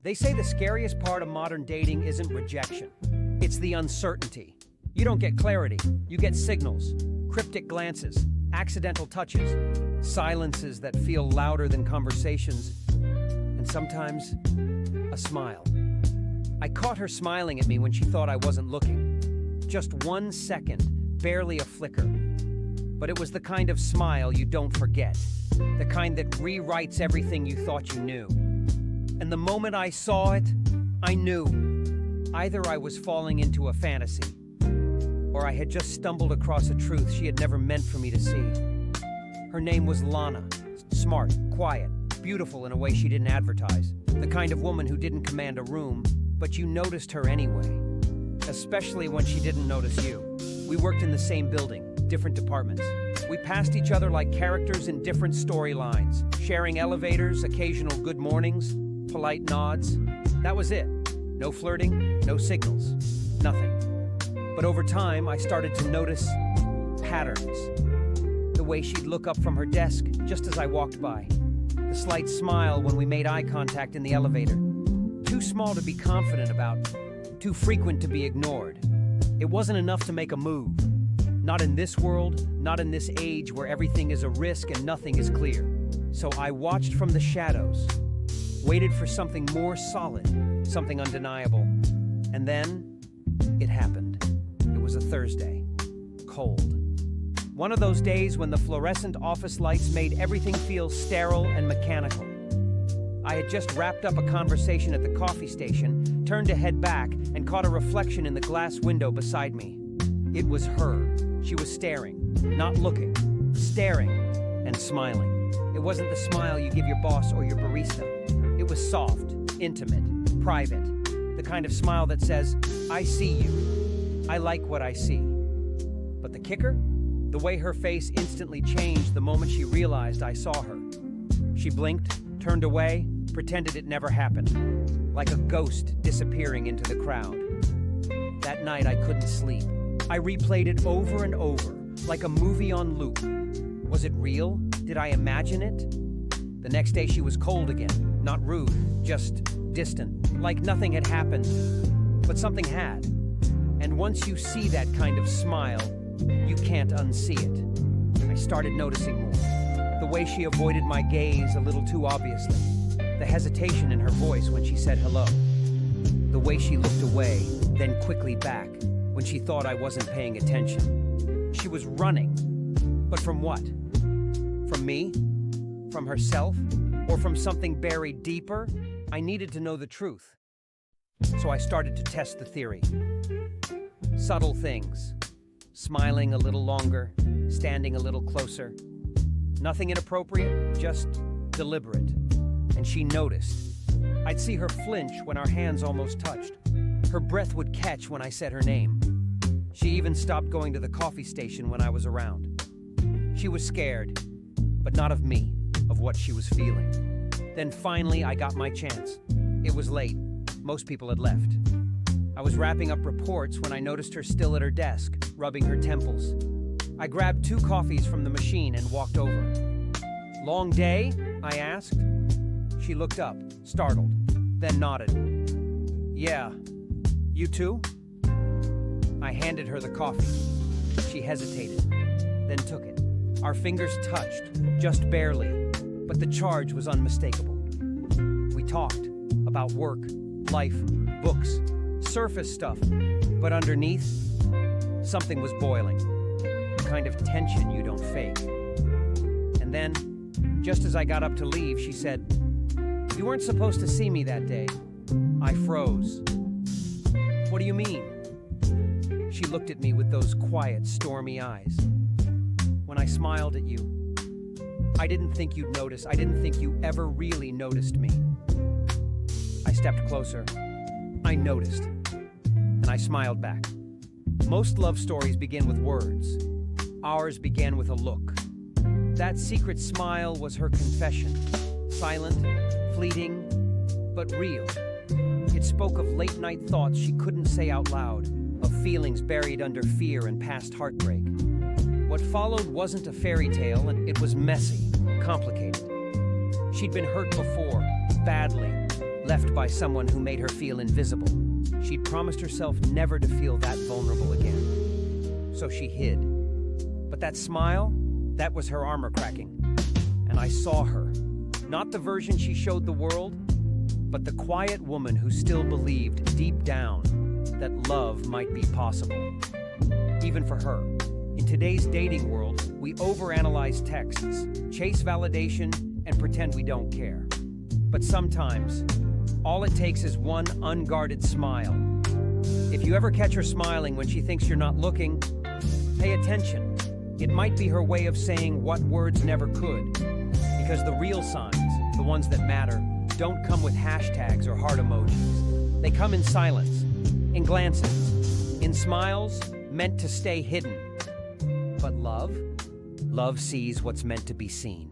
They say the scariest part of modern dating isn't rejection. It's the uncertainty. You don't get clarity. You get signals, cryptic glances, accidental touches, silences that feel louder than conversations, and sometimes a smile. I caught her smiling at me when she thought I wasn't looking. Just 1 second, barely a flicker. But it was the kind of smile you don't forget, the kind that rewrites everything you thought you knew. And the moment I saw it, I knew. Either I was falling into a fantasy, or I had just stumbled across a truth she had never meant for me to see. Her name was Lana. Smart, quiet, beautiful in a way she didn't advertise. The kind of woman who didn't command a room, but you noticed her anyway. Especially when she didn't notice you. We worked in the same building, different departments. We passed each other like characters in different storylines, sharing elevators, occasional good mornings, polite nods. That was it. No flirting, no signals, nothing. But over time, I started to notice patterns. The way she'd look up from her desk just as I walked by. The slight smile when we made eye contact in the elevator. Too small to be confident about, too frequent to be ignored. It wasn't enough to make a move. Not in this world, not in this age where everything is a risk and nothing is clear. So I watched from the shadows, waited for something more solid, something undeniable. And then it happened. It was a Thursday. Cold. One of those days when the fluorescent office lights made everything feel sterile and mechanical. I had just wrapped up a conversation at the coffee station, turned to head back, and caught a reflection in the glass window beside me. It was her. She was staring, not looking, staring and smiling. It wasn't the smile you give your boss or your barista. It was soft, intimate, private. The kind of smile that says, I see you. I like what I see. But the kicker? The way her face instantly changed the moment she realized I saw her. She blinked, turned away, pretended it never happened, like a ghost disappearing into the crowd. That night I couldn't sleep. I replayed it over and over, like a movie on loop. Was it real? Did I imagine it? The next day she was cold again, not rude, just distant, like nothing had happened. But something had. And once you see that kind of smile, you can't unsee it. I started noticing more. The way she avoided my gaze a little too obviously. The hesitation in her voice when she said hello. The way she looked away, then quickly back, when she thought I wasn't paying attention. She was running. But from what? From me? From herself? Or from something buried deeper? I needed to know the truth. So I started to test the theory. Subtle things. Smiling a little longer, standing a little closer. Nothing inappropriate, just deliberate. And she noticed. I'd see her flinch when our hands almost touched. Her breath would catch when I said her name. She even stopped going to the coffee station when I was around. She was scared, but not of me, of what she was feeling. Then finally, I got my chance. It was late. Most people had left. I was wrapping up reports when I noticed her still at her desk, rubbing her temples. I grabbed 2 coffees from the machine and walked over. Long day? I asked. She looked up, startled, then nodded. Yeah. You too? I handed her the coffee. She hesitated, then took it. Our fingers touched, just barely, but the charge was unmistakable. We talked about work, life, books, surface stuff, but underneath, something was boiling. The kind of tension you don't fake. And then, just as I got up to leave, she said, "You weren't supposed to see me that day." I froze. What do you mean? She looked at me with those quiet, stormy eyes. When I smiled at you, I didn't think you'd notice. I didn't think you ever really noticed me. I stepped closer. I noticed. And I smiled back. Most love stories begin with words. Ours began with a look. That secret smile was her confession. Silent, fleeting, but real. It spoke of late-night thoughts she couldn't say out loud, of feelings buried under fear and past heartbreak. What followed wasn't a fairy tale, and it was messy, complicated. She'd been hurt before, badly, left by someone who made her feel invisible. She'd promised herself never to feel that vulnerable again. So she hid. But that smile, that was her armor cracking. And I saw her. Not the version she showed the world, but the quiet woman who still believed deep down that love might be possible. Even for her. In today's dating world, we overanalyze texts, chase validation, and pretend we don't care. But sometimes, all it takes is one unguarded smile. If you ever catch her smiling when she thinks you're not looking, pay attention. It might be her way of saying what words never could. Because the real signs, the ones that matter, don't come with hashtags or heart emojis. They come in silence, in glances, in smiles meant to stay hidden. But love sees what's meant to be seen.